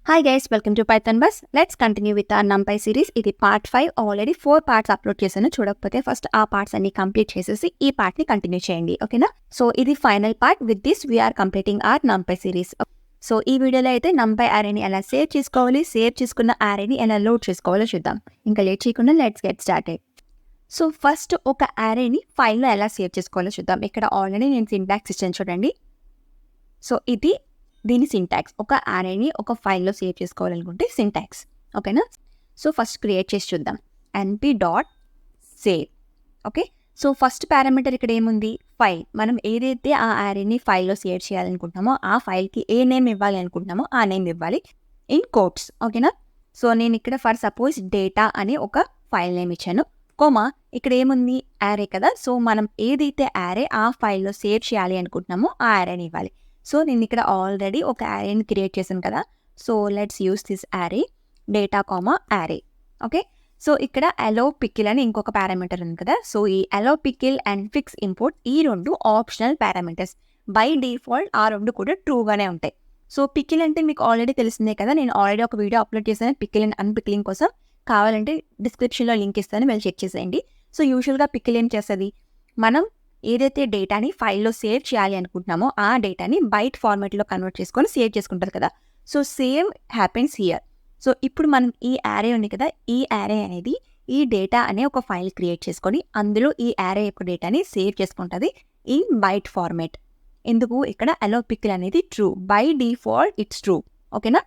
Hi guys, welcome to Python Bus. Let's continue with our NumPy series. ఇది part 5 already 4 parts upload చేశాను. చూడకపోతే first ఆ parts అన్ని complete చేసేసి ఈ పార్ట్ ని కంటిన్యూ చేయండి. ఓకేనా? సో ఇది final part. With this we're completing our NumPy series. So ఈ వీడియోలో అయితే NumPy అరేని ఎలా సేవ్ చేసుకోవాలి, సేవ్ చేసుకున్న అరేని ఎలా లోడ్ చేసుకోవాలో చూద్దాం. ఇంకా లేట్ చేయకుండా let's get started. So first ఒక అరేని ఫైల్లో ఎలా సేవ్ చేసుకోవాలో చూద్దాం. ఇక్కడ ఆల్రెడీ నేను సింటాక్స్ ఇచ్చాను చూడండి. సో ఇది దీని సింటాక్స్. ఒక అరేని ఒక ఫైల్లో సేవ్ చేసుకోవాలనుకుంటే సింటాక్స్. ఓకేనా? సో ఫస్ట్ క్రియేట్ చేసి చూద్దాం. np.save. Okay, so first parameter ఇక్కడ ఏముంది? ఫైల్. మనం ఏదైతే ఆ అరేని ఫైల్లో సేవ్ చేయాలనుకుంటున్నామో ఆ ఫైల్కి ఏ నేమ్ ఇవ్వాలి అనుకుంటున్నామో ఆ నేమ్ ఇవ్వాలి ఇన్ కోట్స్. ఓకేనా? సో నేను ఇక్కడ ఫర్ సపోజ్ డేటా అని ఒక ఫైల్ నేమ్ ఇచ్చాను. కోమా ఇక్కడ ఏముంది? అరే కదా. సో మనం ఏదైతే అరే ఆ ఫైల్లో సేవ్ చేయాలి అనుకుంటున్నామో ఆ అరేని ఇవ్వాలి. సో నేను ఇక్కడ ఆల్రెడీ ఒక అరేని క్రియేట్ చేశాను కదా. సో లెట్స్ యూస్ దిస్ అరే డేటా కామా అరే. ఓకే, సో ఇక్కడ అలో పికిల్ అని ఇంకొక పారామీటర్ ఉంది కదా. సో ఈ అలో పికిల్ అండ్ ఫిక్స్ ఇంపోర్ట్ ఈ రెండు ఆప్షనల్ పారామీటర్స్. బై డిఫాల్ట్ ఆ రెండు కూడా ట్రూగానే ఉంటాయి. సో పికిల్ అంటే మీకు ఆల్రెడీ తెలిసిందే కదా. నేను ఆల్రెడీ ఒక వీడియో అప్లోడ్ చేశాను పికిల్ అండ్ అన్పికిలింగ్ కోసం. కావాలంటే డిస్క్రిప్షన్లో లింక్ ఇస్తాను, వెళ్ళి చెక్ చేసేయండి. సో యూజువల్గా పికిల్ ఏం చేస్తుంది? మనం ఏదైతే డేటాని ఫైల్లో సేవ్ చేయాలి అనుకుంటున్నామో ఆ డేటాని బైట్ ఫార్మాట్లో కన్వర్ట్ చేసుకొని సేవ్ చేసుకుంటారు కదా. So same happens here. So ఇప్పుడు మనం ఈ అరే ఉంది కదా, ఈ అరే అనేది ఈ డేటా అనే ఒక ఫైల్ క్రియేట్ చేసుకొని అందులో ఈ అరే యొక్క డేటాని సేవ్ చేసుకుంటుంది ఇన్ బైట్ ఫార్మాట్. ఎందుకు? ఇక్కడ అలో పికిల్ అనేది true. By default it's true. ఓకేనా?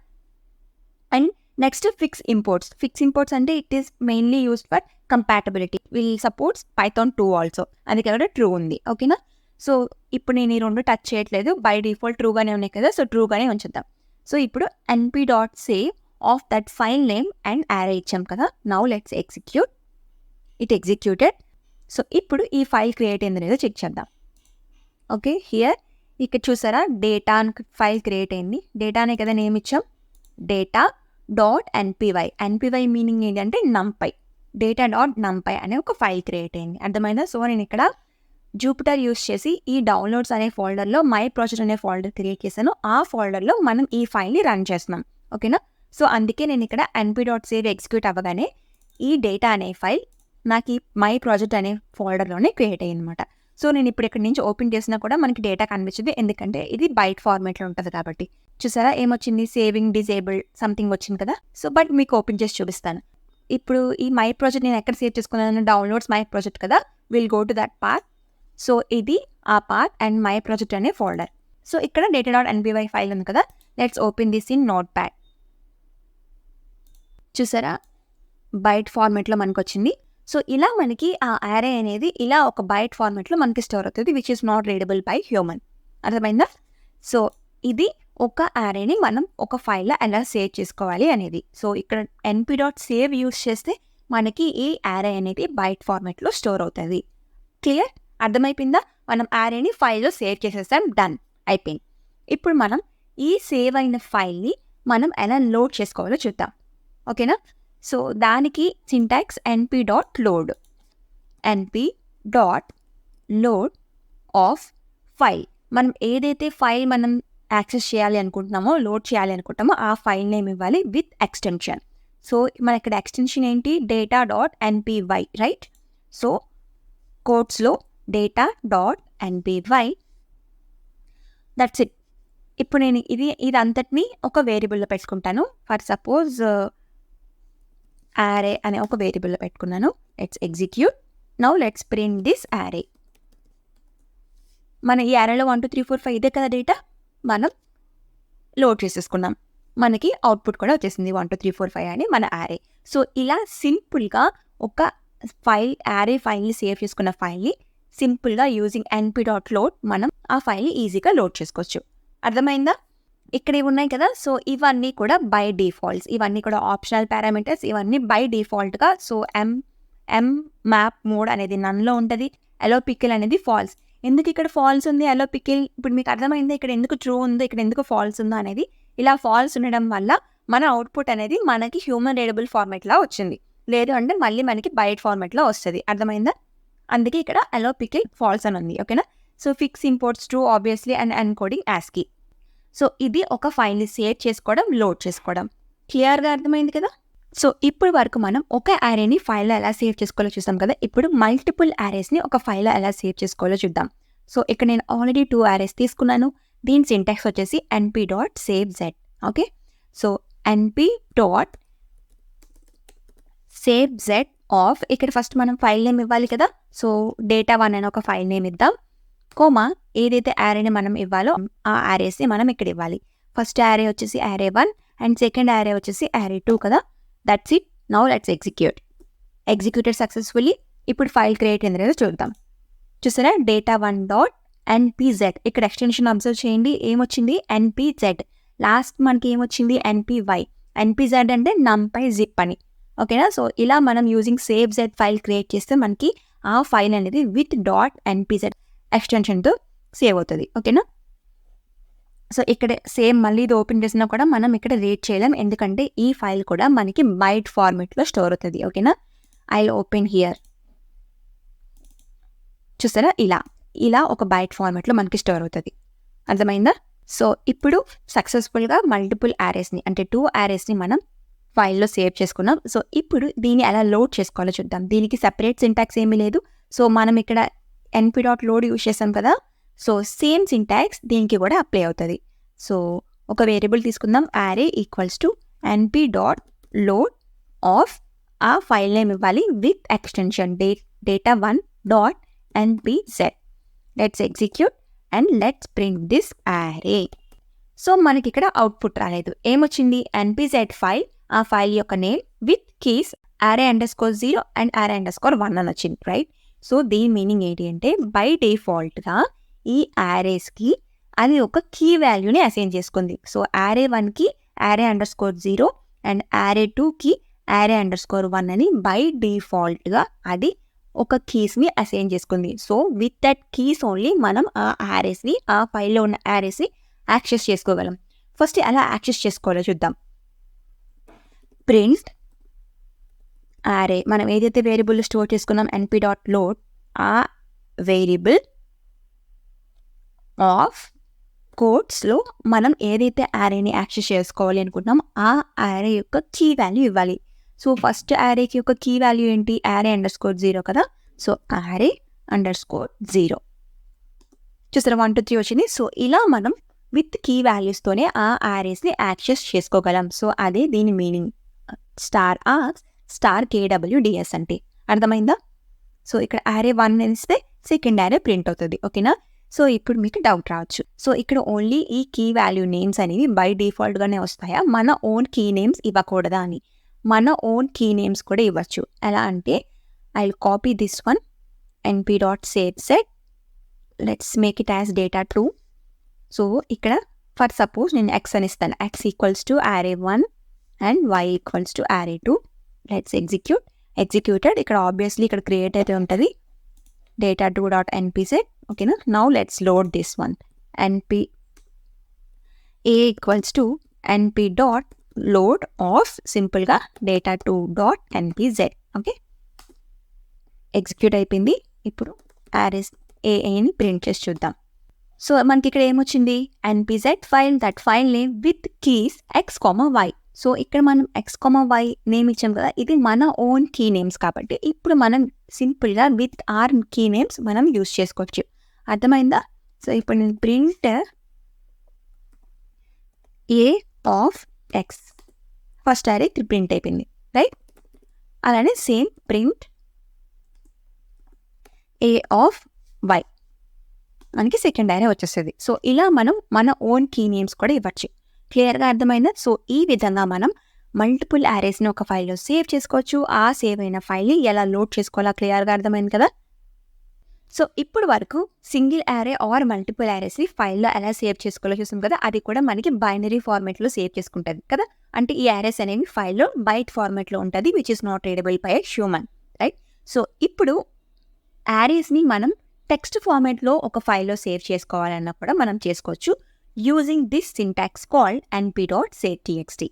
And next fix imports. Fix imports అంటే it is mainly used for compatibility. Will supports Python 2 also. అందుకే అక్కడ ట్రూ ఉంది. ఓకేనా? సో ఇప్పుడు నేను ఈ రెండు టచ్ చేయట్లేదు. బై డిఫాల్ట్ ట్రూగానే ఉన్నాయి కదా. సో ట్రూగానే ఉంచుద్దాం. సో ఇప్పుడు np.save of that file name and అరే ఇచ్చాం కదా. Now let's execute. It executed. So ఇప్పుడు ఈ ఫైల్ క్రియేట్ అయింది లేదో చెక్ చేద్దాం. ఓకే, హియర్ ఇక్కడ చూసారా డేటా ఫైల్ క్రియేట్ అయింది. డేటానే కదా నేమ్ ఇచ్చాం. data.npy. npy మీనింగ్ ఏంటంటే numpy. data.numpy అనే ఒక ఫైల్ క్రియేట్ అయింది. అర్థమైందా? సో నేను ఇక్కడ జూపిటర్ యూస్ చేసి ఈ డౌన్లోడ్స్ అనే ఫోల్డర్లో మై ప్రాజెక్ట్ అనే ఫోల్డర్ క్రియేట్ చేశాను. ఆ ఫోల్డర్లో మనం ఈ ఫైల్ని రన్ చేస్తున్నాం. ఓకేనా? సో అందుకే నేను ఇక్కడ np.save ఎగ్జిక్యూట్ అవ్వగానే ఈ డేటా అనే ఫైల్ నాకు ఈ మై ప్రాజెక్ట్ అనే ఫోల్డర్లోనే క్రియేట్ అయ్యింది అనమాట. సో నేను ఇప్పుడు ఇక్కడ నుంచి ఓపెన్ చేసినా కూడా మనకి డేటా కనిపించింది, ఎందుకంటే ఇది బైట్ ఫార్మాట్లో ఉంటుంది కాబట్టి. చూసారా ఏమొచ్చింది? సేవింగ్ డిజేబుల్డ్ సంథింగ్ వచ్చింది కదా. సో బట్ మీకు ఓపెన్ చేసి చూపిస్తాను. ఇప్పుడు ఈ మై ప్రాజెక్ట్ నేను ఎక్కడ సేవ్ చేసుకున్నాను? డౌన్లోడ్స్ మై ప్రాజెక్ట్ కదా. Will go to that path. So ఇది ఆ పాత్ అండ్ మై ప్రాజెక్ట్ అనే ఫోల్డర్. సో ఇక్కడ data.npy ఫైల్ ఉంది కదా. Let's open this in note pad. చూసారా బైట్ ఫార్మాట్లో మనకు వచ్చింది. సో ఇలా మనకి ఆ అరే అనేది ఇలా ఒక బైట్ ఫార్మాట్లో మనకి స్టోర్ అవుతుంది, which is not readable by human. అర్థమైందా? సో ఇది ఒక అరేని మనం ఒక ఫైల్లో ఎలా సేవ్ చేసుకోవాలి అనేది. సో ఇక్కడ np.save యూస్ చేస్తే మనకి ఈ అరే అనేది బైట్ ఫార్మాట్లో స్టోర్ అవుతుంది. క్లియర్? అర్థమైపోయిందా? మనం అరేని ఫైల్లో సేవ్ చేసేస్తాం. డన్, అయిపోయింది. ఇప్పుడు మనం ఈ సేవ్ అయిన ఫైల్ని మనం ఎలా లోడ్ చేసుకోవాలో చూద్దాం. ఓకేనా? సో దానికి syntax np.load. np.load of file. మనం ఏదైతే ఫైల్ మనం యాక్సెస్ చేయాలి అనుకుంటున్నామో, లోడ్ చేయాలి అనుకుంటామో ఆ ఫైల్ నేమ్ ఇవ్వాలి విత్ ఎక్స్టెన్షన్. సో మన ఇక్కడ ఎక్స్టెన్షన్ ఏంటి? data.npy, right? సో కోడ్స్లో data.npy. That's it. ఇప్పుడు నేను ఇది అంతటిని ఒక వేరియబుల్లో పెట్టుకుంటాను. ఫర్ సపోజ్ అరే అనే ఒక వేరియబుల్లో పెట్టుకున్నాను. Let's execute. Now let's print this అరే. మన ఈ అరేలో 1 2 3 4 5 ఇదే కదా డేటా. మనం లోడ్ చేసేసుకున్నాం. మనకి అవుట్పుట్ కూడా వచ్చేసింది 1 2 3 4 5 అని మన అరే. సో ఇలా సింపుల్గా ఒక ఫైల్ అరే ఫైల్ని సేవ్ చేసుకున్న ఫైల్ని సింపుల్గా యూజింగ్ np.load మనం ఆ ఫైల్ని ఈజీగా లోడ్ చేసుకోవచ్చు. అర్థమైందా? ఇక్కడ ఇవి ఉన్నాయి కదా. సో ఇవన్నీ కూడా బై డిఫాల్ట్స్, ఇవన్నీ కూడా ఆప్షనల్ పారామీటర్స్, ఇవన్నీ బై డిఫాల్ట్గా. సో మ్యాప్ మోడ్ అనేది నన్లో ఉంటుంది. అలో పికిల్ అనేది ఫాల్స్. ఎందుకు ఇక్కడ ఫాల్స్ ఉంది అలో పికిల్? ఇప్పుడు మీకు అర్థమైంది ఇక్కడ ఎందుకు ట్రూ ఉందో, ఇక్కడ ఎందుకు ఫాల్స్ ఉందో అనేది. ఇలా ఫాల్స్ ఉండడం వల్ల మన అవుట్పుట్ అనేది మనకి హ్యూమన్ రీడబుల్ ఫార్మాట్లో వచ్చింది. లేదు అంటే మళ్ళీ మనకి బైట్ ఫార్మాట్లో వస్తుంది. అర్థమైందా? అందుకే ఇక్కడ అలో పికిల్ ఫాల్స్ అని ఉంది. ఓకేనా? So fix imports true obviously and encoding ASCII. So ఇది ఒక ఫైల్ని సేవ్ చేసుకోవడం, లోడ్ చేసుకోవడం. క్లియర్గా అర్థమైంది కదా. సో ఇప్పుడు వరకు మనం ఒక యారేని ఫైల్లో ఎలా సేవ్ చేసుకోవాలో చూసాం కదా. ఇప్పుడు మల్టిపుల్ యారేస్ని ఒక ఫైల్లో ఎలా సేవ్ చేసుకోవాలో చూద్దాం. సో ఇక్కడ నేను ఆల్రెడీ 2 యారేస్ తీసుకున్నాను. దీని సింటాక్స్ వచ్చేసి np.savez. Okay, so np.savez of, ఇక్కడ ఫస్ట్ మనం ఫైల్ నేమ్ ఇవ్వాలి కదా. సో data1 అని ఒక ఫైల్ నేమ్ ఇద్దాం, కోమా ఏదైతే యారేని మనం ఇవ్వాలో ఆ యారేస్ని మనం ఇక్కడ ఇవ్వాలి. ఫస్ట్ యారే వచ్చేసి array1 అండ్ సెకండ్ యారే వచ్చేసి array2 కదా. That's it. Now let's executed successfully. ఇప్పుడు ఫైల్ క్రియేట్ అయింది లేదా చూద్దాం. చూసారా, data1.npz. ఇక్కడ ఎక్స్టెన్షన్ అబ్జర్వ్ చేయండి, ఏమొచ్చింది npz. లాస్ట్ మనకి ఏమొచ్చింది npy. npz అంటే numpy zip అని. ఓకేనా. సో ఇలా మనం యూజింగ్ savez ఫైల్ క్రియేట్ చేస్తే మనకి ఆ ఫైల్ అనేది విత్ .npz ఎక్స్టెన్షన్తో సేవ్ అవుతుంది. ఓకేనా. సో ఇక్కడ సేమ్ మళ్ళీ ఇది ఓపెన్ చేసినా కూడా మనం ఇక్కడ రీడ్ చేయలేం, ఎందుకంటే ఈ ఫైల్ కూడా మనకి బైట్ ఫార్మెట్లో స్టోర్ అవుతుంది. ఓకేనా. I open here. చూసారా, ఇలా ఒక బైట్ ఫార్మెట్లో మనకి స్టోర్ అవుతుంది. అర్థమైందా. సో ఇప్పుడు సక్సెస్ఫుల్గా మల్టిపుల్ యారేస్ని అంటే 2 యారేస్ని మనం ఫైల్లో సేవ్ చేసుకున్నాం. సో ఇప్పుడు దీన్ని ఎలా లోడ్ చేసుకోవాలో చూద్దాం. దీనికి సెపరేట్ సింటాక్స్ ఏమీ లేదు. సో మనం ఇక్కడ np.load యూజ్ చేసాం కదా. సో సేమ్ సింటాక్స్ దీనికి కూడా అప్లై అవుతుంది. సో ఒక వేరియబుల్ తీసుకుందాం, array equals to np.load of, ఆ ఫైల్ నేమ్ ఇవ్వాలి with extension data1.npz. Let's execute and let's print this array. So మనకి ఇక్కడ అవుట్పుట్ రాలేదు. ఏమొచ్చింది, npz ఫైల్, ఆ ఫైల్ యొక్క name with keys array_0 and array_1 అని వచ్చింది, రైట్. సో దీని మీనింగ్ ఏంటి అంటే బై డిఫాల్ట్గా ఈ యారేస్కి అది ఒక కీ వాల్యూని అసైన్ చేసుకుంది. సో array1కి array_0 అండ్ array2కి array_1 అని బై డిఫాల్ట్గా అది ఒక కీస్ని అసైన్ చేసుకుంది. So with that keys only మనం ఆ యారేస్ని, ఆ ఫైల్లో ఉన్న యారేస్ని యాక్సెస్ చేసుకోగలం. ఫస్ట్ ఎలా యాక్సెస్ చేసుకోవాలో చూద్దాం. ప్రింట్ array, మనం ఏదైతే వేరియబుల్ స్టోర్ చేసుకున్నాం np.load, ఆ వేరియబుల్ ఆఫ్ కోట్స్లో మనం ఏదైతే యారేని యాక్సెస్ చేసుకోవాలి అనుకుంటున్నాం ఆ యారే యొక్క కీ వాల్యూ ఇవ్వాలి. సో ఫస్ట్ యారేకి యొక్క కీ వాల్యూ ఏంటి, array_0 కదా. సో array_0 చూసారా, 1 2 3 వచ్చింది. సో ఇలా మనం విత్ కీ వాల్యూస్తోనే ఆ యారేస్ని యాక్సెస్ చేసుకోగలం. సో అదే దీని మీనింగ్ *KWDS అంటే. అర్థమైందా. సో ఇక్కడ array1 ఇస్తే సెకండ్ యారే ప్రింట్ అవుతుంది. ఓకేనా. సో ఇప్పుడు మీకు డౌట్ రావచ్చు, సో ఇక్కడ ఓన్లీ ఈ కీ వాల్యూ నేమ్స్ అనేవి బై డిఫాల్ట్గానే వస్తాయా, మన ఓన్ కీ నేమ్స్ ఇవ్వకూడదా అని. మన ఓన్ కీ నేమ్స్ కూడా ఇవ్వచ్చు. ఎలా అంటే I will copy this one, np.savez. Let's make it as data2. So ఇక్కడ ఫర్ సపోజ్ నేను x అని ఇస్తాను, x equals to array1 and y equals to array2. Let's executed. ఇక్కడ ఆబ్వియస్లీ ఇక్కడ క్రియేట్ అయితే ఉంటుంది data2.npz. ఓకేనా. Now let's load this one, np a equals to np.load of సింపుల్గా data2.npz. ఓకే, ఎగ్జిక్యూట్ అయిపోయింది. ఇప్పుడు యారేస్ ఏని ప్రింట్ చేసి చూద్దాం. సో మనకి ఇక్కడ ఏమొచ్చింది, npz file, that file name with keys x, y. So ఇక్కడ మనం x, y నేమ్ ఇచ్చాం కదా, ఇది మన ఓన్ కీ నేమ్స్ కాబట్టి ఇప్పుడు మనం సింపుల్గా విత్ ఆర్ కీ నేమ్స్ మనం యూజ్ చేసుకోవచ్చు. అర్థమైందా. సో ఇప్పుడు నేను print a of x, first array print అయిపోయింది, రైట్. అలానే same print a of y, మనకి సెకండ్ యారే వచ్చేస్తుంది. సో ఇలా మనం మన ఓన్ కీ నేమ్స్ కూడా ఇవ్వచ్చు. క్లియర్గా అర్థమైందా. సో ఈ విధంగా మనం మల్టిపుల్ యారేస్ని ఒక ఫైల్లో సేవ్ చేసుకోవచ్చు. ఆ సేవ్ అయిన ఫైల్ని ఎలా లోడ్ చేసుకోవాలో క్లియర్గా అర్థమైంది కదా. సో ఇప్పుడు వరకు సింగిల్ యారే ఆర్ మల్టిపుల్ యారేస్ని ఫైల్లో ఎలా సేవ్ చేసుకోవాలో చూసాం కదా. అది కూడా మనకి బైనరీ ఫార్మేట్లో సేవ్ చేసుకుంటుంది కదా. అంటే ఈ యారేస్ అనేవి ఫైల్లో బైట్ ఫార్మేట్లో ఉంటుంది, which is not readable by a human, right. So ఇప్పుడు యారేస్ని మనం టెక్స్ట్ ఫార్మేట్లో ఒక ఫైల్లో సేవ్ చేసుకోవాలన్నా కూడా మనం చేసుకోవచ్చు using this syntax called np.savetxt.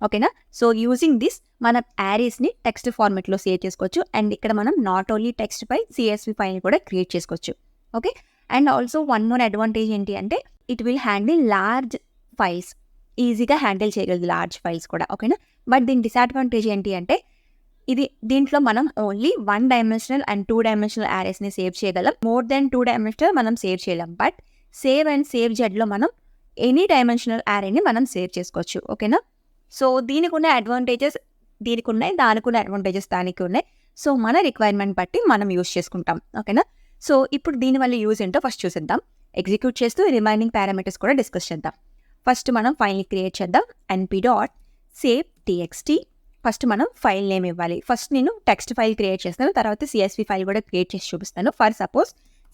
ఓకేనా. సో యూజింగ్ దిస్ మనం యారేస్ని టెక్స్ట్ ఫార్మేట్లో సేవ్ చేసుకోవచ్చు. అండ్ ఇక్కడ మనం నాట్ ఓన్లీ టెక్స్ట్ పై CSV ఫైల్ని కూడా క్రియేట్ చేసుకోవచ్చు. Okay. And also one more advantage ఏంటి అంటే it will handle large files ఈజీగా హ్యాండిల్ చేయగలదు, లార్జ్ ఫైల్స్ కూడా, ఓకేనా. బట్ దీని డిసడ్వాంటేజ్ ఏంటి అంటే దీంట్లో మనం ఓన్లీ 1 డైమెన్షనల్ అండ్ 2 డైమెన్షనల్ యారేస్ని సేవ్ చేయగలం. మోర్ దెన్ 2 డైమెన్షనల్ మనం సేవ్ చేయలేం. బట్ సేవ్ అండ్ సేవ్ జెడ్లో మనం ఎనీ డైమెన్షనల్ యారేని మనం సేవ్ చేసుకోవచ్చు, ఓకేనా. సో దీనికి ఉన్న అడ్వాంటేజెస్ దీనికి ఉన్నాయి, దానికి ఉన్న అడ్వాంటేజెస్ దానికి ఉన్నాయి. సో మన రిక్వైర్మెంట్ బట్టి మనం యూస్ చేసుకుంటాం, ఓకేనా. సో ఇప్పుడు దీనివల్ల యూజ్ ఏంటో ఫస్ట్ చూసేద్దాం. ఎగ్జిక్యూట్ చేస్తూ రిమైనింగ్ పారామీటర్స్ కూడా డిస్కస్ చేద్దాం. ఫస్ట్ మనం ఫైల్ని క్రియేట్ చేద్దాం. np.save.txt. ఫస్ట్ మనం ఫైల్ నేమ్ ఇవ్వాలి. ఫస్ట్ నేను టెక్స్ట్ ఫైల్ క్రియేట్ చేస్తాను, తర్వాత CSV ఫైల్ కూడా క్రియేట్ చేసి చూపిస్తాను. For suppose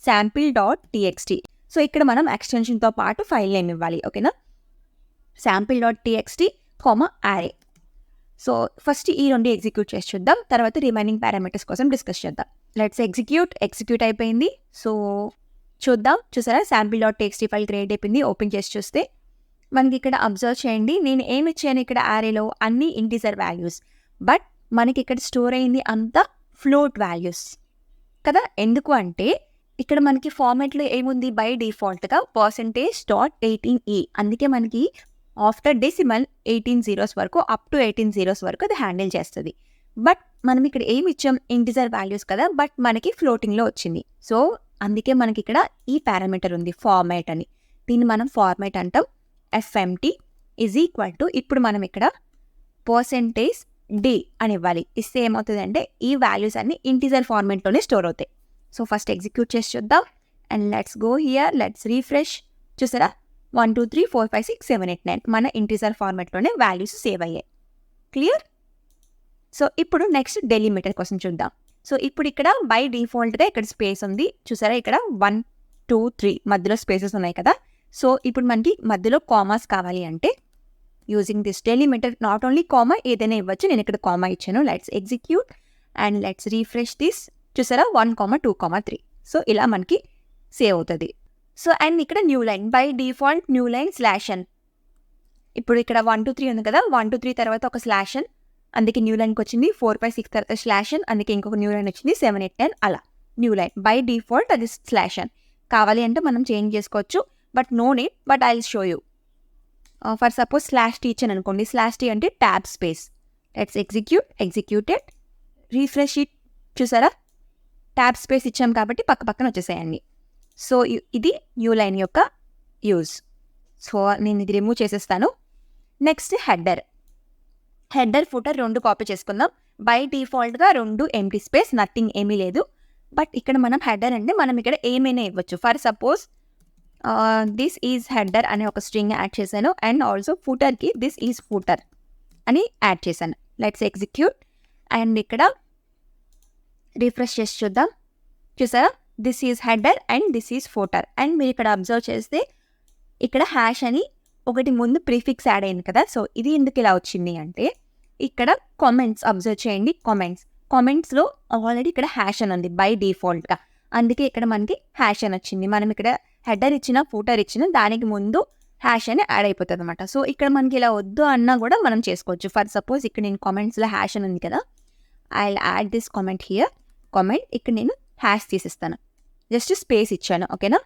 sample.txt. సో ఇక్కడ మనం ఎక్స్టెన్షన్తో పాటు ఫైల్ నేమ్ ఇవ్వాలి, ఓకేనా. sample.txt, array. సో ఫస్ట్ ఈ రెండు ఎగ్జిక్యూట్ చేసి చూద్దాం, తర్వాత రిమైనింగ్ పారామీటర్స్ కోసం డిస్కస్ చేద్దాం. లెట్స్ ఎగ్జిక్యూట్ అయిపోయింది. సో చూద్దాం, చూసారా sample.txt ఫైల్ క్రియేట్ అయిపోయింది. ఓపెన్ చేసి చూస్తే మనకి ఇక్కడ అబ్జర్వ్ చేయండి, నేను ఏమి ఇచ్చాను ఇక్కడ యారేలో అన్ని ఇంటీజర్ వాల్యూస్, బట్ మనకి ఇక్కడ స్టోర్ అయింది అంతా ఫ్లోట్ వాల్యూస్ కదా. ఎందుకు అంటే ఇక్కడ మనకి ఫార్మాట్లో ఏముంది, బై డిఫాల్ట్గా %.18e. అందుకే మనకి ఆఫ్టర్ డెసిమల్ 18 zeros వరకు, అప్ టు 18 zeros వరకు అది హ్యాండిల్ చేస్తుంది. బట్ మనం ఇక్కడ ఏమి ఇచ్చాం, ఇంటిజర్ వాల్యూస్ కదా, బట్ మనకి ఫ్లోటింగ్లో వచ్చింది. సో అందుకే మనకి ఇక్కడ ఈ పారామీటర్ ఉంది, ఫార్మాట్ అని. దీన్ని మనం ఫార్మాట్ అంటాం. fmt = ఇప్పుడు మనం ఇక్కడ %d అని ఇవ్వాలి. ఇస్తే ఏమవుతుందంటే ఈ వాల్యూస్ అన్ని ఇంటిజర్ ఫార్మాట్లోనే స్టోర్ అవుతాయి. సో ఫస్ట్ ఎగ్జిక్యూట్ చేసి చూద్దాం. And let's go here, let's refresh. చూసారా 1 2 3 4 5 6 7 8 9 మన ఇంటిజర్ ఫార్మాట్లోనే వాల్యూస్ సేవ్ అయ్యాయి. క్లియర్. సో ఇప్పుడు నెక్స్ట్ డెలిమిటర్ కోసం చూద్దాం. సో ఇప్పుడు ఇక్కడ బై డిఫాల్ట్గా ఇక్కడ స్పేస్ ఉంది, చూసారా ఇక్కడ 1 2 3 మధ్యలో స్పేసెస్ ఉన్నాయి కదా. సో ఇప్పుడు మనకి మధ్యలో కామాస్ కావాలి అంటే using this delimiter, not only comma ఏదైనా ఇవ్వచ్చు, నేను ఇక్కడ కామా ఇచ్చాను. Let's execute and let's refresh this. చూసారా 1 2 3. సో ఇలా మనకి సేవ్ అవుతుంది. సో అండ్ ఇక్కడ new line, by default new line /n. ఇప్పుడు ఇక్కడ 1 2 3 ఉంది కదా, 1 2 3 తర్వాత ఒక /n, అందుకే న్యూ లైన్కి వచ్చింది. 4 5 6 తర్వాత /n, అందుకే ఇంకొక న్యూ లైన్ వచ్చింది. 7 8 9 అలా న్యూ లైన్. బై డిఫాల్ట్ అది /n. కావాలి అంటే మనం చేంజ్ చేసుకోవచ్చు, but no need. But I will show you. For suppose /t ఇచ్చాను అనుకోండి, /t అంటే tab space. Let's executed, refresh it. చూసారా ట్యాబ్ స్పేస్ ఇచ్చాం కాబట్టి పక్కన వచ్చేసాయండి. సో ఇది న్యూ లైన్ యొక్క యూజ్. సో నేను ఇది రిమూవ్ చేసేస్తాను. నెక్స్ట్ హెడర్ ఫుటర్ 2 కాపీ చేసుకుందాం. బై డిఫాల్ట్గా 2 ఎంటీ స్పేస్, నథింగ్ ఏమీ లేదు. బట్ ఇక్కడ మనం హెడర్ అంటే మనం ఇక్కడ ఏమైనా ఇవ్వచ్చు. For suppose this is header అనే ఒక స్ట్రింగ్ యాడ్ చేశాను. అండ్ ఆల్సో ఫూటర్కి దిస్ ఈజ్ ఫూటర్ అని యాడ్ చేశాను. లెట్స్ ఎగ్జిక్యూట్ అండ్ ఇక్కడ రీఫ్రెష్ చేసి చూద్దాం. చూసారా this is header and this is footer. And మీరు ఇక్కడ అబ్జర్వ్ చేస్తే ఇక్కడ హ్యాష్ అని ఒకటి ముందు ప్రీఫిక్స్ యాడ్ అయింది కదా. సో ఇది ఎందుకు ఇలా వచ్చింది అంటే ఇక్కడ కామెంట్స్ అబ్జర్వ్ చేయండి. కామెంట్స్లో ఆల్రెడీ ఇక్కడ హ్యాష్ అని ఉంది బై డిఫాల్ట్గా, అందుకే ఇక్కడ మనకి హ్యాష్ అని వచ్చింది. మనం ఇక్కడ హెడర్ ఇచ్చిన ఫూటర్ ఇచ్చిన దానికి ముందు హ్యాష్ అని యాడ్ అయిపోతుంది అనమాట. సో ఇక్కడ మనకి ఇలా వద్దు అన్నా కూడా మనం చేసుకోవచ్చు. ఫర్ సపోజ్ ఇక్కడ నేను కామెంట్స్లో హ్యాష్ అని ఉంది కదా, I will add this comment here. Comment ఇక్కడ నేను హ్యాష్ తీసిస్తాను, జస్ట్ స్పేస్ ఇచ్చాను, ఓకేనా.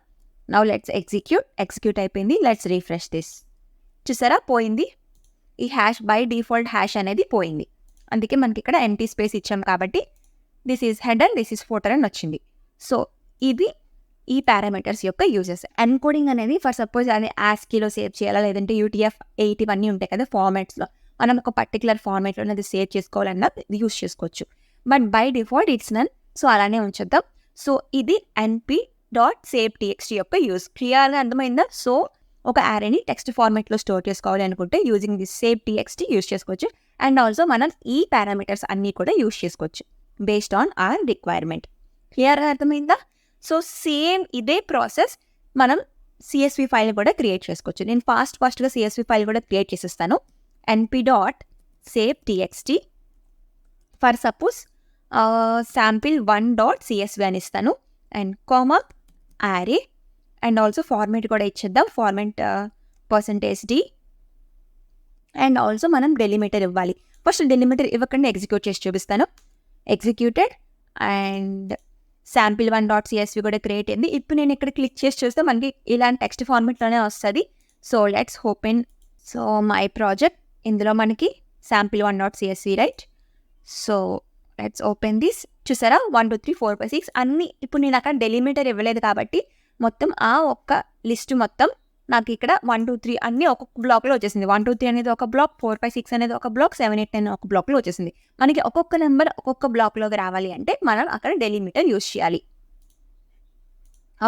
నౌ లెట్స్ ఎగ్జిక్యూట్ అయిపోయింది. Let's refresh this. చూసారా పోయింది, ఈ హ్యాష్ బై డిఫాల్ట్ హ్యాష్ అనేది పోయింది. అందుకే మనకి ఇక్కడ ఎంటీ స్పేస్ ఇచ్చాం కాబట్టి this is header, this is footer అని వచ్చింది. సో ఇది ఈ పారామీటర్స్ యొక్క యూజెస్. ఎన్కోడింగ్ అనేది ఫర్ సపోజ్ అది ASCIIలో సేవ్ చేయాలా, లేదంటే UTF-8 ఇవన్నీ ఉంటాయి కదా ఫార్మాట్స్లో, మనం ఒక పర్టికులర్ ఫార్మాట్లో అది సేవ్ చేసుకోవాలన్నా యూజ్ చేసుకోవచ్చు. But by default it's none. So అలానే ఉంచేద్దాం. సో ఇది np.save.txt యొక్క యూజ్. క్లియర్గా అర్థమైందా? సో ఒక యారేని టెక్స్ట్ ఫార్మాట్లో స్టోర్ చేసుకోవాలి అనుకుంటే యూజింగ్ దిస్ save.txt యూజ్ చేసుకోవచ్చు. అండ్ ఆల్సో మనం ఈ పారామీటర్స్ అన్నీ కూడా యూజ్ చేసుకోవచ్చు బేస్డ్ ఆన్ అవర్ రిక్వైర్మెంట్. క్లియర్గా అర్థమైందా? సో సేమ్ ఇదే ప్రాసెస్ మనం CSV ఫైల్ కూడా క్రియేట్ చేసుకోవచ్చు. నేను ఫాస్ట్గా CSV ఫైల్ కూడా క్రియేట్ చేసేస్తాను. np.save.txt ఫర్ సపోజ్ sample1.csv అని ఇస్తాను. And comma array and also format కూడా ఇచ్చేద్దాం. ఫార్మేట్ %d అండ్ ఆల్సో మనం డెలిమిటర్ ఇవ్వాలి. ఫస్ట్ డెలిమిటర్ ఇవ్వకుండా ఎగ్జిక్యూట్ చేసి చూపిస్తాను. ఎగ్జిక్యూటెడ్ అండ్ sample1.csv కూడా క్రియేట్ అయింది. ఇప్పుడు నేను ఇక్కడ క్లిక్ చేసి చూస్తే మనకి ఇలాంటి టెక్స్ట్ ఫార్మేట్లోనే వస్తుంది. So let's open so my project. ఇందులో మనకి sample1.csv right. So let's open this. చూసారా 1 2 3 4 5 6 అన్నీ. ఇప్పుడు నేను అక్కడ డెలిమిటర్ ఇవ్వలేదు కాబట్టి మొత్తం ఆ ఒక్క లిస్ట్ మొత్తం నాకు ఇక్కడ 1 2 3 అన్నీ ఒక్కొక్క బ్లాక్లో వచ్చేసింది. 1 2 3 అనేది ఒక బ్లాక్, 4 5 6 అనేది ఒక బ్లాక్, 7 8 9 ఒక బ్లాక్లో వచ్చేసింది. మనకి ఒక్కొక్క నెంబర్ ఒక్కొక్క బ్లాక్లోకి రావాలి అంటే మనం అక్కడ డెలిమిటర్ యూజ్ చేయాలి.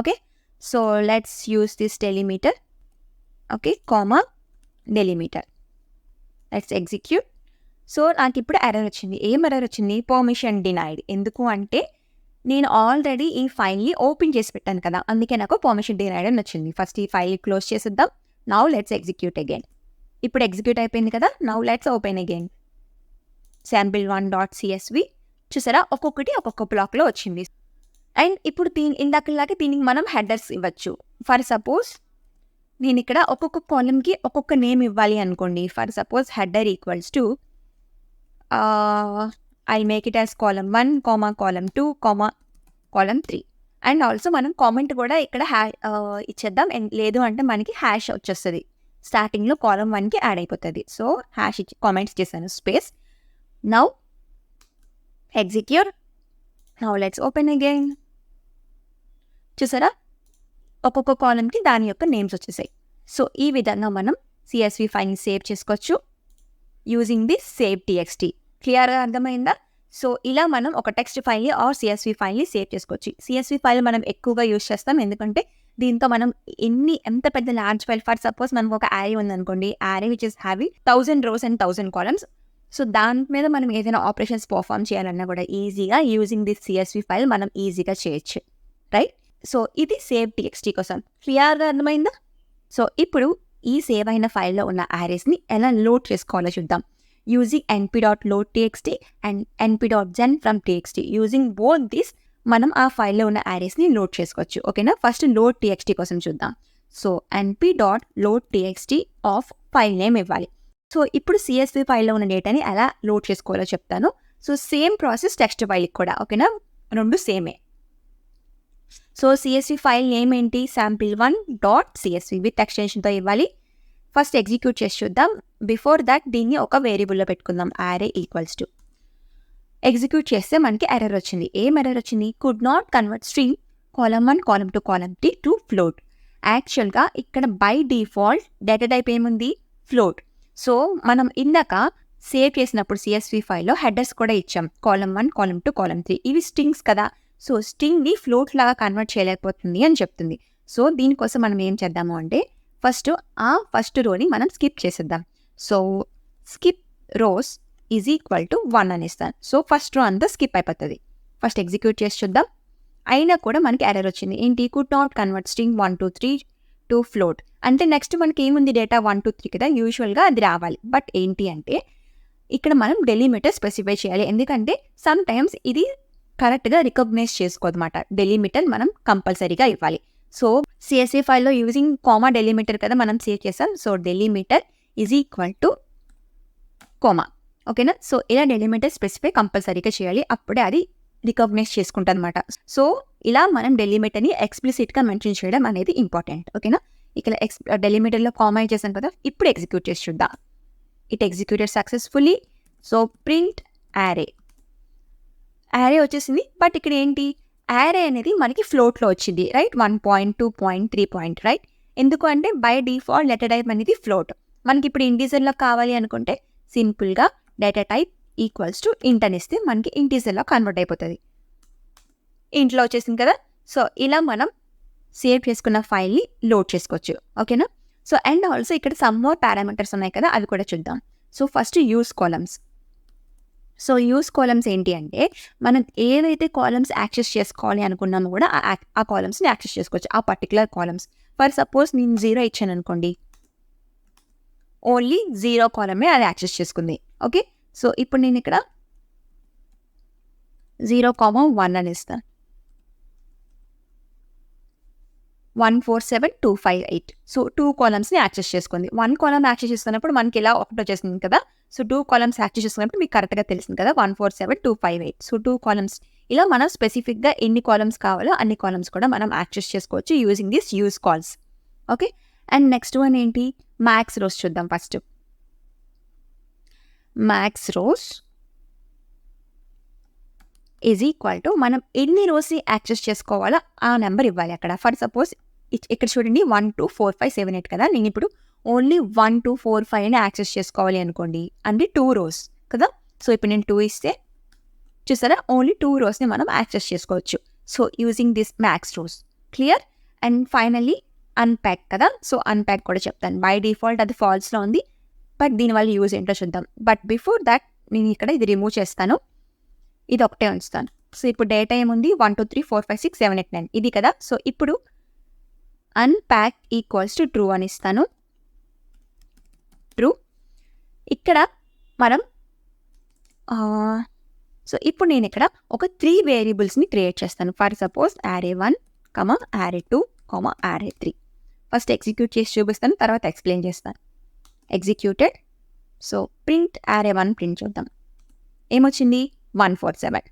Okay, so let's use this delimiter. Okay, comma delimiter. Let's execute. So నాకు ఇప్పుడు ఎర్రర్ వచ్చింది. ఏం ఎర్రర్ వచ్చింది? Permission denied. ఎందుకు అంటే నేను ఆల్రెడీ ఈ ఫైల్ని ఓపెన్ చేసి పెట్టాను కదా, అందుకే నాకు పర్మిషన్ డినైడ్ అని వచ్చింది. ఫస్ట్ ఈ ఫైల్ క్లోజ్ చేసేద్దాం. Now let's execute again. ఇప్పుడు ఎగ్జిక్యూట్ అయిపోయింది కదా. Now let's open again sample1.csv. చూసారా ఒక్కొక్కటి ఒక్కొక్క బ్లాక్లో వచ్చింది. అండ్ ఇప్పుడు ఇందాకలాగే దీనికి మనం హెడర్స్ ఇవ్వచ్చు. ఫర్ సపోజ్ నేను ఇక్కడ ఒక్కొక్క కాలమ్కి ఒక్కొక్క నేమ్ ఇవ్వాలి అనుకోండి. For suppose header equals to I make it as column 1, column 2, column 3. And also మనం కామెంట్ కూడా ఇక్కడ ఇచ్చేద్దాం. లేదు అంటే మనకి హ్యాష్ వచ్చేస్తుంది. స్టార్టింగ్లో column 1కి యాడ్ అయిపోతుంది. సో హ్యాష్ ఇచ్చి కామెంట్స్ చేశాను. Space. Now execute. Now let's open again. చూసారా ఒక్కొక్క కాలమ్కి దాని యొక్క నేమ్స్ వచ్చేసాయి. సో ఈ విధంగా మనం CSV ఫైల్ని సేవ్ చేసుకోవచ్చు యూజింగ్ ది సేవ్ TXT. క్లియర్గా అర్థమైందా? సో ఇలా మనం ఒక టెక్స్ట్ ఫైల్ని ఆర్ CSV ఫైల్ని సేవ్ చేసుకోవచ్చు. CSV ఫైల్ మనం ఎక్కువగా యూజ్ చేస్తాం ఎందుకంటే దీంతో మనం ఎంత పెద్ద లార్జ్ ఫైల్, ఫర్ సపోజ్ మనకు ఒక యారీ ఉందనుకోండి, Yaari which is having 1000 rows and 1000 columns. So దాని మీద మనం ఏదైనా ఆపరేషన్స్ పర్ఫామ్ చేయాలన్నా కూడా ఈజీగా యూజింగ్ దిస్ CSV ఫైల్ మనం ఈజీగా చేయొచ్చు, రైట్? సో ఇది సేవ్ TXT కోసం. క్లియర్గా అర్థమైందా? సో ఇప్పుడు ఈ సేవ్ అయిన ఫైల్లో ఉన్న యారేస్ని ఎలా లోడ్ చేసుకోవాలో చూద్దాం. Using np.loadtxt and np.gen from txt. Using both this మనం ఆ ఫైల్లో ఉన్న యారేస్ని లోడ్ చేసుకోవచ్చు. ఓకేనా? ఫస్ట్ లోడ్ TXT కోసం చూద్దాం. So np.loadtxt of file name ఇవ్వాలి. సో ఇప్పుడు CSV ఫైల్లో ఉన్న డేటాని ఎలా లోడ్ చేసుకోవాలో చెప్తాను. సో సేమ్ ప్రాసెస్ టెక్స్ట్ ఫైల్కి కూడా. ఓకేనా? రెండు సేమే. సో CSV ఫైల్ నేమ్ ఏంటి? sample1.csv విత్ ఎక్స్టెన్షన్తో ఇవ్వాలి. ఫస్ట్ ఎగ్జిక్యూట్ చేసి చూద్దాం. బిఫోర్ దట్ దీన్ని ఒక వేరియబుల్లో పెట్టుకుందాం. array equals to. ఎగ్జిక్యూట్ చేస్తే మనకి ఎర్రర్ వచ్చింది. ఏం ఎర్రర్ వచ్చింది? Could not convert string column 1, column 2, column 3 to float. యాక్చువల్గా ఇక్కడ బై డిఫాల్ట్ డేటా టైప్ ఏముంది? ఫ్లోట్. సో మనం ఇందాక సేవ్ చేసినప్పుడు CSV ఫైల్లో హెడర్స్ కూడా ఇచ్చాం. column 1, column 2, column 3 ఇవి స్ట్రింగ్స్ కదా. సో స్ట్రింగ్ని ఫ్లోట్ లాగా కన్వర్ట్ చేయలేకపోతుంది అని చెప్తుంది. సో దీనికోసం మనం ఏం చేద్దాము అంటే ఫస్ట్ రోని మనం స్కిప్ చేసేద్దాం. So skip rows is equal to 1 అని ఇస్తాను. సో ఫస్ట్ రో అంతా స్కిప్ అయిపోతుంది. ఫస్ట్ ఎగ్జిక్యూట్ చేసి చూద్దాం. అయినా కూడా మనకి ఎర్రర్ వచ్చింది. ఏంటి? Could not convert string 1 2 3 to float. అంటే నెక్స్ట్ మనకి ఏముంది? డేటా 1 2 3 కదా. యూజువల్గా అది రావాలి. బట్ ఏంటి అంటే ఇక్కడ మనం డెలిమిటర్ స్పెసిఫై చేయాలి. ఎందుకంటే సమ్ టైమ్స్ ఇది కరెక్ట్గా రికగ్నైజ్ చేసుకోదన్నమాట. డెలిమిటర్ మనం కంపల్సరీగా ఇవ్వాలి. సో CSV ఫైల్లో యూజింగ్ కామా డెలిమిటర్ కదా మనం సేవ్ చేసాం. So delimiter is equal to comma. ఓకేనా? సో ఇలా డెలిమిటర్ స్పెసిఫై కంపల్సరీగా చేయాలి. అప్పుడే అది రికగ్నైజ్ చేసుకుంటుంది అనమాట. సో ఇలా మనం డెలిమిటర్ని ఎక్స్ప్లిసిట్గా మెన్షన్ చేయడం అనేది ఇంపార్టెంట్. ఓకేనా? ఇక్కడ డెలిమిటర్లో కామా చేసాం కదా. ఇప్పుడు ఎగ్జిక్యూట్ చేసి చూద్దాం. It executed successfully. So print array. Array వచ్చేసింది. బట్ ఇక్కడ ఏంటి? యారే అనేది మనకి ఫ్లోట్లో వచ్చింది, right? 1 point 2 point 3 point, right? ఎందుకు అంటే బై డిఫాల్ట్ డేటా టైప్ అనేది ఫ్లోట్. మనకి ఇప్పుడు ఇంటీజర్లో కావాలి అనుకుంటే సింపుల్గా డేటా టైప్ ఈక్వల్స్ టు ఇంట్ అని ఇస్తే మనకి ఇంటీజర్లో కన్వర్ట్ అయిపోతుంది. ఇంట్లో వచ్చేసింది కదా. సో ఇలా మనం సేవ్ చేసుకున్న ఫైల్ని లోడ్ చేసుకోవచ్చు. ఓకేనా? సో అండ్ ఆల్సో ఇక్కడ సమ్ మోర్ పారామీటర్స్ ఉన్నాయి కదా, అవి కూడా చూద్దాం. So first use columns. So use columns ఏంటి అంటే మనం ఏవైతే కాలమ్స్ యాక్సెస్ చేసుకోవాలి అనుకున్నామో కూడా ఆ కాలమ్స్ని యాక్సెస్ చేసుకోవచ్చు. ఆ పర్టికులర్ కాలమ్స్. ఫర్ సపోజ్ నేను 0 ఇచ్చాను అనుకోండి, ఓన్లీ 0 కాలమే అది యాక్సెస్ చేసుకుంది. ఓకే? సో ఇప్పుడు నేను ఇక్కడ 0,1 అని ఇస్తాను. 147,258. సో 2 కాలమ్స్ని యాక్సెస్ చేసుకుంది. 1 కాలమ్ యాక్సెస్ చేస్తున్నప్పుడు మనకి ఇలా ఒకటి వచ్చేసింది కదా. సో 2 కాలమ్స్ యాక్సెస్ చేసుకున్నప్పుడు మీకు కరెక్ట్గా తెలిసింది కదా 147,258. So 2 columns. ఇలా మనం స్పెసిఫిక్గా ఎన్ని కాలమ్స్ కావాలో అన్ని కాలమ్స్ కూడా మనం యాక్సెస్ చేసుకోవచ్చు using this use cols. Okay? And next one ఏంటి, మ్యాక్స్ రోస్ చూద్దాం first. Max rows is equal to మనం ఎన్ని రోస్ని యాక్సెస్ చేసుకోవాలో ఆ నెంబర్ ఇవ్వాలి అక్కడ. ఫర్ సపోజ్ ఇక్కడ చూడండి 1 2 4 5 7 8 కదా, నేను ఇప్పుడు ఓన్లీ 1 2 4 5 అని యాక్సెస్ చేసుకోవాలి అనుకోండి, అంటే 2 రోస్ కదా. సో ఇప్పుడు నేను 2 ఇస్తే చూసారా, ఓన్లీ 2 రోస్ని మనం యాక్సెస్ చేసుకోవచ్చు. So using this max rows. Clear? And finally unpack కదా, సో అన్ప్యాక్ కూడా చెప్తాను. బై డిఫాల్ట్ అది ఫాల్స్లో ఉంది, బట్ దీనివల్ల యూజ్ ఏంటో చూద్దాం. బట్ బిఫోర్ దాట్ నేను ఇక్కడ ఇది రిమూవ్ చేస్తాను, ఇది ఒకటే ఉంచుతాను. సో ఇప్పుడు డేటా ఏముంది, 1 2 3 4 5 6 7 8 9 ఇది కదా. సో ఇప్పుడు అన్ప్యాక్ ఈక్వల్స్ టు ట్రూ అని ఇస్తాను. ట్రూ. ఇక్కడ మనం సో ఇప్పుడు నేను ఇక్కడ ఒక 3 వేరియబుల్స్ని క్రియేట్ చేస్తాను. For suppose array1, array2, array3. First execute చేసి చూపిస్తాను, తర్వాత ఎక్స్ప్లెయిన్ చేస్తాను. Executed. So print array1 print చూద్దాం. ఏమొచ్చింది, 147.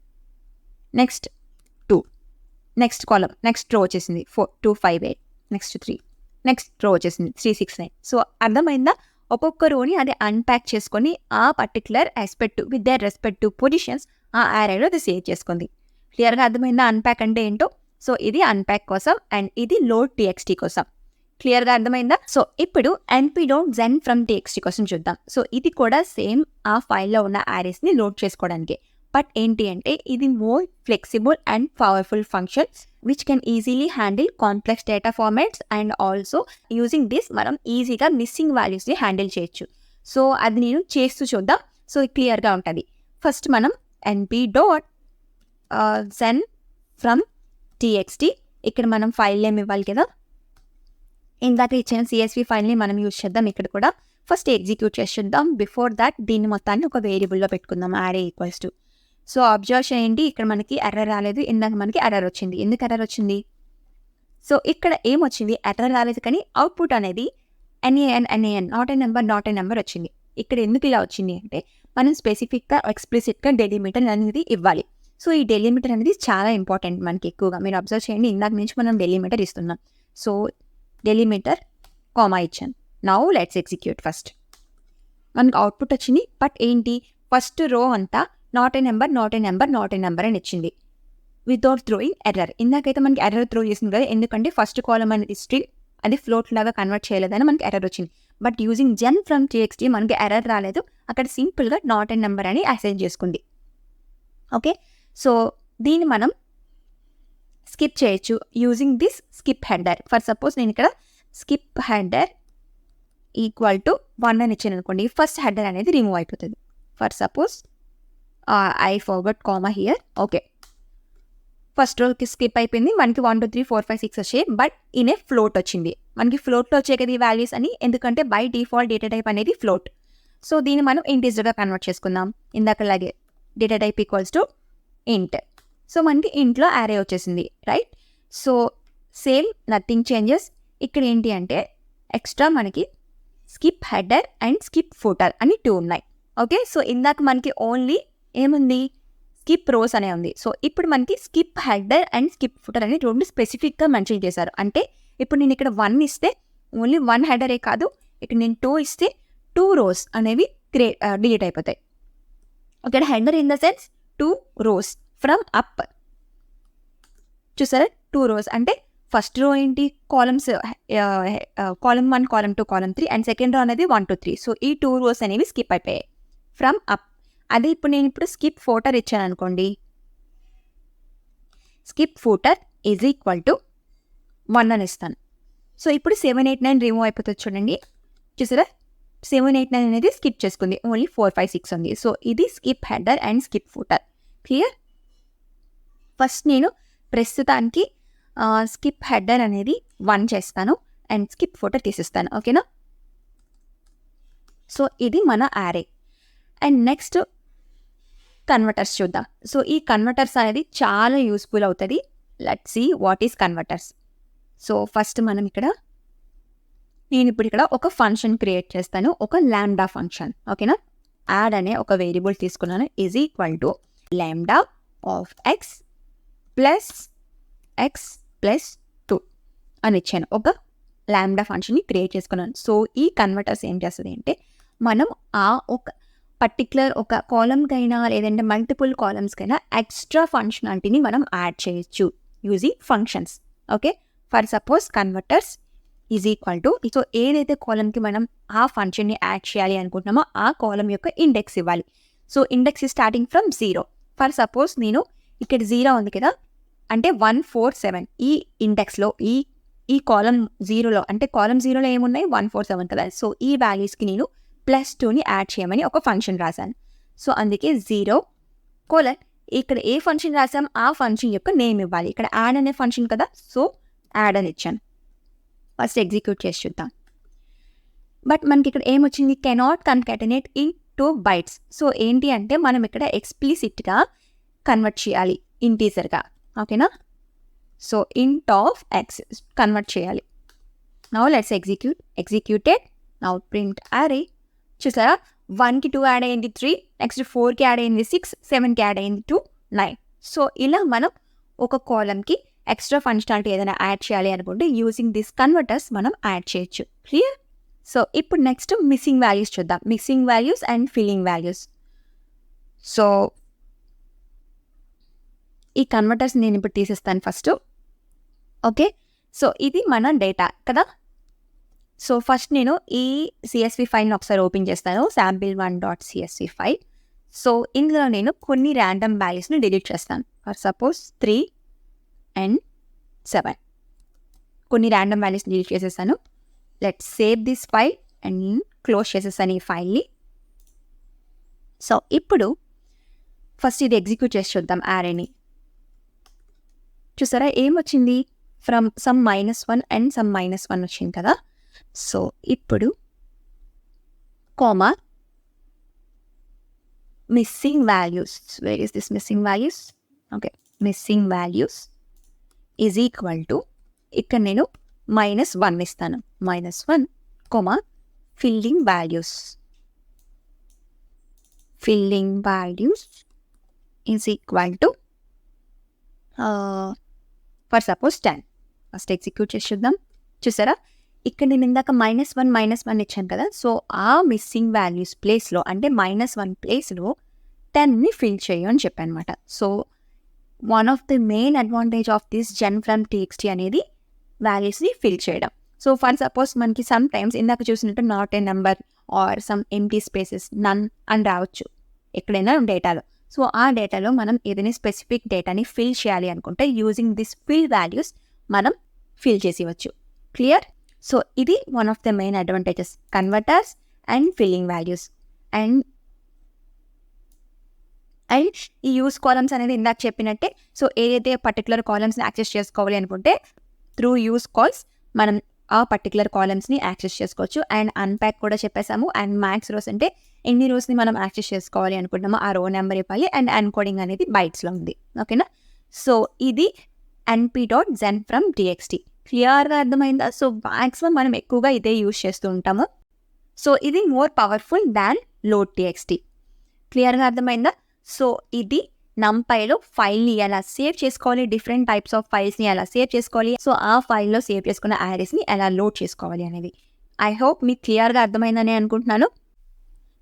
నెక్స్ట్ 2, నెక్స్ట్ కాలం, నెక్స్ట్ రో వచ్చేసింది 4 2 5 8, నెక్స్ట్ 3, నెక్స్ట్ రో వచ్చేసింది 3 6 9. సో అర్థమైందా, ఒక్కొక్క రోని అది అన్ప్యాక్ చేసుకొని ఆ particular respect with their respective positions ఆ యారేలో అది సేవ్ చేసుకుంది. క్లియర్గా అర్థమైందా అన్ప్యాక్ అంటే ఏంటో. సో ఇది అన్ప్యాక్ కోసం అండ్ ఇది లోడ్ txt కోసం. క్లియర్గా అర్థమైందా. సో ఇప్పుడు np.zen ఫ్రమ్ txt కోసం చూద్దాం. సో ఇది కూడా సేమ్ ఆ ఫైల్లో ఉన్న యారేస్ని లోడ్ చేసుకోవడానికి. బట్ ఏంటి అంటే ఇది more flexible and powerful function which can easily handle complex data formats and also using this మనం ఈజీగా మిస్సింగ్ వాల్యూస్ని హ్యాండిల్ చేయొచ్చు. సో అది నేను చేస్తూ చూద్దాం. సో క్లియర్గా ఉంటుంది. ఫస్ట్ మనం np.zen ఫ్రమ్ txt, ఇక్కడ మనం ఫైల్ నేమ్ ఇవ్వాలి కదా, ఇందాక ఇచ్చిన CSV ఫైల్ని మనం యూజ్ చేద్దాం. ఇక్కడ కూడా ఫస్ట్ ఎగ్జిక్యూట్ చేసి చూద్దాం. బిఫోర్ దాట్ దీన్ని మొత్తాన్ని ఒక వేరియబుల్లో పెట్టుకుందాం, array equals to. So observe చేయండి, ఇక్కడ మనకి ఎర్రర్ రాలేదు, ఇందాక మనకి ఎర్రర్ వచ్చింది. ఎందుకు ఎర్రర్ వచ్చింది, సో ఇక్కడ ఏమొచ్చింది, ఎర్రర్ రాలేదు కానీ అవుట్పుట్ అనేది NaN నాట్ ఏ నెంబర్ వచ్చింది. ఇక్కడ ఎందుకు ఇలా వచ్చింది అంటే మనం స్పెసిఫిక్గా ఎక్స్ప్లిసిట్గా డెలిమిటర్ అనేది ఇవ్వాలి. సో ఈ డెలిమిటర్ అనేది చాలా ఇంపార్టెంట్ మనకి ఎక్కువగా. మీరు అబ్జర్వ్ చేయండి, ఇందాక నుంచి మనం డెలిమిటర్ ఇస్తున్నాం. సో డెలిమిటర్ కామా ఇచ్చాను. Now let's execute. ఫస్ట్ మనకు అవుట్పుట్ వచ్చింది, బట్ ఏంటి, ఫస్ట్ రో అంతా నాట్ ఏ నెంబర్ అని ఇచ్చింది వితౌట్ థ్రోయింగ్ ఎర్రర్. ఇందాకైతే మనకి ఎర్రర్ త్రో చేసింది కదా, ఎందుకంటే ఫస్ట్ కాలం అనేది స్ట్రింగ్, అది ఫ్లోట్ లాగా కన్వర్ట్ చేయలేదని మనకి ఎర్రర్ వచ్చింది. But using gen from txt మనకి ఎర్రర్ రాలేదు, అక్కడ సింపుల్గా నాట్ ఏ నెంబర్ అని అసైన్ చేసుకుంది. ఓకే, సో దీన్ని మనం స్కిప్ చేయొచ్చు using this skip header. For suppose నేను ఇక్కడ స్కిప్ హెడర్ ఈక్వల్ టు 1 అని ఇచ్చాను అనుకోండి, ఫస్ట్ హెడర్ అనేది రిమూవ్ అయిపోతుంది. For suppose I forgot comma here. Okay, first రోకి స్కిప్ అయిపోయింది, మనకి 1 2 3 4 5 6 వచ్చాయి, బట్ ఇన్ ఏ ఫ్లోట్ వచ్చింది. మనకి ఫ్లోట్లో వచ్చే కదా ఈ వాల్యూస్ అని, ఎందుకంటే బై డిఫాల్ట్ డేటా టైప్ అనేది ఫ్లోట్. సో దీన్ని మనం ఇంటీజర్గా కన్వర్ట్ చేసుకుందాం. ఇందాకలాగే data type equals to int. So మనకి ఇంట్లో యారే వచ్చేసింది, right. So same nothing changes. ఇక్కడ ఏంటి అంటే ఎక్స్ట్రా మనకి skip header and skip footer అని 2 ఉన్నాయి. ఓకే, సో ఇందాక మనకి ఓన్లీ ఏముంది, స్కిప్ రోస్ అనే ఉంది. సో ఇప్పుడు మనకి skip header and skip footer అని 2 స్పెసిఫిక్గా మెన్షన్ చేశారు. అంటే ఇప్పుడు నేను ఇక్కడ 1 ఇస్తే ఓన్లీ 1 హెడరే కాదు, ఇక్కడ నేను 2 ఇస్తే 2 రోస్ అనేవి డిలీట్ అయిపోతాయి. ఇక్కడ header in the sense 2 rows from up. చూసారా, 2 రోస్ అంటే ఫస్ట్ రో ఏంటి, columns column 1 column 2 column 3 and second row అనేది 1 2 3. సో ఈ 2 రోస్ అనేవి స్కిప్ అయిపోయాయి ఫ్రమ్ అప్. అదే ఇప్పుడు నేను స్కిప్ ఫూటర్ ఇచ్చాను అనుకోండి, skip footer is equal to 1 అని ఇస్తాను. సో ఇప్పుడు 7 8 9 రిమూవ్ అయిపోతుంది చూడండి. చూసారా, 7 8 9 అనేది స్కిప్ చేసుకుంది, ఓన్లీ 4 5 6 ఉంది. సో ఇది skip header and skip footer. Clear. First నేను ప్రస్తుతానికి స్కిప్ హెడర్ అనేది 1 చేస్తాను అండ్ స్కిప్ ఫూటర్ తీసిస్తాను. ఓకేనా. సో ఇది మన యారే. అండ్ నెక్స్ట్ కన్వర్టర్స్ చూద్దాం. సో ఈ కన్వర్టర్స్ అనేది చాలా యూస్ఫుల్ అవుతుంది. Let's see what is converters. So first మనం నేను ఇప్పుడు ఇక్కడ ఒక ఫంక్షన్ క్రియేట్ చేస్తాను, ఒక లాంబ్డా ఫంక్షన్. ఓకేనా. యాడ్ అనే ఒక వేరియబుల్ తీసుకున్నాను, is equal to lambda of X plus 2 అని ఇచ్చాను, ఒక లాంబ్డా ఫంక్షన్ని క్రియేట్ చేసుకున్నాను. సో ఈ కన్వర్టర్స్ ఏం చేస్తుంది అంటే మనం ఆ ఒక పర్టిక్యులర్ ఒక కాలమ్కైనా లేదంటే మల్టిపుల్ కాలమ్స్కైనా ఎక్స్ట్రా ఫంక్షనాలిటీని మనం యాడ్ చేయొచ్చు using functions. Okay, for suppose converters is equal to, so ఏదైతే కాలమ్కి మనం ఆ ఫంక్షన్ని యాడ్ చేయాలి అనుకుంటున్నామో ఆ కాలమ్ యొక్క ఇండెక్స్ ఇవ్వాలి. సో ఇండెక్స్ ఈ స్టార్టింగ్ ఫ్రమ్ 0. ఫర్ సపోజ్ నేను ఇక్కడ 0 ఉంది కదా, అంటే 147 ఈ ఇండెక్స్లో ఈ కాలమ్ 0లో, అంటే కాలమ్ 0లో ఏమున్నాయి 147 కదా. సో ఈ వాల్యూస్కి నేను +2ని యాడ్ చేయమని ఒక ఫంక్షన్ రాశాను. సో అందుకే 0 కోలన్ ఇక్కడ ఏ ఫంక్షన్ రాసాం ఆ ఫంక్షన్ యొక్క నేమ్ ఇవ్వాలి. ఇక్కడ యాడ్ అనే ఫంక్షన్ కదా, సో యాడ్ అని ఇచ్చాను. ఫస్ట్ ఎగ్జిక్యూట్ చేసి చూద్దాం. బట్ మనకి ఇక్కడ ఏమొచ్చింది, కెనాట్ కన్కాటనేట్ ఇన్ 2 bytes. సో ఏంటి అంటే మనం ఇక్కడ ఎక్స్ప్లిసిట్గా కన్వర్ట్ చేయాలి ఇంటీజర్గా. ఓకేనా, so int of X convert చేయాలి. Now let's executed. Now print array. చూసారా, 1కి 2 యాడ్ అయ్యింది 3, నెక్స్ట్ 4కి యాడ్ అయ్యింది 6, 7కి యాడ్ అయ్యింది 2, 9. సో ఇలా మనం ఒక కాలమ్కి ఎక్స్ట్రా ఫంక్షనాలిటీ ఏదైనా యాడ్ చేయాలి అనుకుంటే యూజింగ్ దిస్ కన్వర్టర్స్ మనం యాడ్ చేయొచ్చు. క్లియర్? సో ఇప్పుడు నెక్స్ట్ మిస్సింగ్ వాల్యూస్ చూద్దాం. Missing values and filling values. So ఈ కన్వర్టర్స్ నేను ఇప్పుడు తీసేస్తాను ఫస్ట్. ఓకే, సో ఇది మన డేటా కదా. సో ఫస్ట్ నేను ఈ CSV ఫైల్ని ఒకసారి ఓపెన్ చేస్తాను, sample1.csv ఫైల్. సో ఇందులో నేను కొన్ని ర్యాండమ్ వాల్యూస్ని డిలీట్ చేస్తాను. ఫర్ సపోజ్ 3 and 7 కొన్ని ర్యాండమ్ వాల్యూస్ని డిలీట్ చేసేసాను. Let's save this file and close చేసేసాను ఈ ఫైల్ని. సో ఇప్పుడు ఫస్ట్ ఇది ఎగ్జిక్యూట్ చేసి చూద్దాం అరేని. చూసారా ఏమొచ్చింది, ఫ్రమ్ సమ్ -1 అండ్ సమ్ -1 వచ్చింది కదా. సో ఇప్పుడు comma missing values, where is this missing values? Okay, missing values is equal to, ఇక్కడ నేను -1 ఇస్తాను. -1 comma filling values. Filling values is equal to for suppose 10. First execute చేసి చూద్దాం. చూసారా, ఇక్కడ నేను ఇందాక -1 ఇచ్చాను కదా. సో ఆ మిస్సింగ్ వాల్యూస్ ప్లేస్లో, అంటే -1 ప్లేస్లో 10ని ఫిల్ చేయు అని చెప్పాను అనమాట. So one of the main advantage of this gen from txt అనేది వాల్యూస్ని ఫిల్ చేయడం. సో ఫర్ సపోజ్ మనకి సమ్ టైమ్స్ ఇందాక చూసినట్టు not a number or some empty spaces NaN అని రావచ్చు ఎక్కడైనా డేటాలో. సో ఆ డేటాలో మనం ఏదైనా స్పెసిఫిక్ డేటాని ఫిల్ చేయాలి అనుకుంటే యూజింగ్ దిస్ ఫిల్ వాల్యూస్ మనం ఫిల్ చేసి ఇవ్వచ్చు. క్లియర్? సో ఇది one of the main advantages, converters and filling values. And ఈ యూస్ కాలమ్స్ అనేది ఇందాక చెప్పినట్టే, సో ఏదైతే పర్టికులర్ కాలమ్స్ని యాక్సెస్ చేసుకోవాలి అనుకుంటే త్రూ యూస్ కాల్స్ మనం ఆ పర్టికులర్ కాలమ్స్ని యాక్సెస్ చేసుకోవచ్చు. అండ్ అన్ప్యాక్ కూడా చెప్పేసాము. అండ్ మ్యాక్స్ రోస్ అంటే ఎన్ని రోస్ని మనం యాక్సెస్ చేసుకోవాలి అనుకుంటున్నామో ఆ రో నెంబర్ ఇవ్వాలి. అండ్ అన్కోడింగ్ అనేది బైట్స్లో ఉంది. ఓకేనా, సో ఇది np.gen from txt. క్లియర్గా అర్థమైందా? సో మ్యాక్సిమం మనం ఎక్కువగా ఇదే యూజ్ చేస్తూ ఉంటాము. సో ఇది మోర్ పవర్ఫుల్ దాన్ లోడ్ txt. క్లియర్గా అర్థమైందా? సో ఇది numpyలో ఫైల్ని ఎలా సేవ్ చేసుకోవాలి, డిఫరెంట్ టైప్స్ ఆఫ్ ఫైల్స్ని ఎలా సేవ్ చేసుకోవాలి, సో ఆ ఫైల్లో సేవ్ చేసుకున్న యారేస్ని ఎలా లోడ్ చేసుకోవాలి అనేది. ఐ హోప్ మీకు క్లియర్గా అర్థమైందని అనుకుంటున్నాను.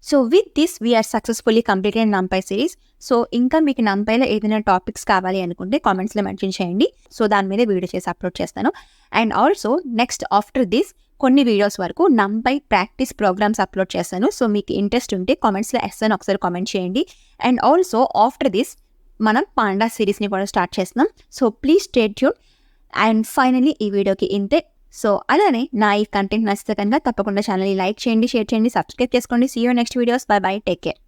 So with this we are successfully completed numpy series. So ఇంకా మీకు numpyలో ఏదైనా టాపిక్స్ కావాలి అనుకుంటే కామెంట్స్లో మెన్షన్ చేయండి. సో దాని మీద వీడియో చేసి అప్లోడ్ చేస్తాను. And also next after this కొన్ని వీడియోస్ వరకు numpy ప్రాక్టీస్ ప్రోగ్రామ్స్ అప్లోడ్ చేస్తాను. సో మీకు ఇంట్రెస్ట్ ఉంటే కామెంట్స్లో అని ఒకసారి కామెంట్ చేయండి. అండ్ ఆల్సో ఆఫ్టర్ దిస్ మనం పాండా సిరీస్ని కూడా స్టార్ట్ చేస్తున్నాం. So please stay tune. And finally ఈ వీడియోకి ఇంతే. సో అలానే నా ఈ కంటెంట్ నచ్చితే కనుక తప్పకుండా ఛానల్ని లైక్ చేయండి, షేర్ చేయండి, సబ్స్క్రైబ్ చేసుకోండి. See you next videos. Bye bye, take care.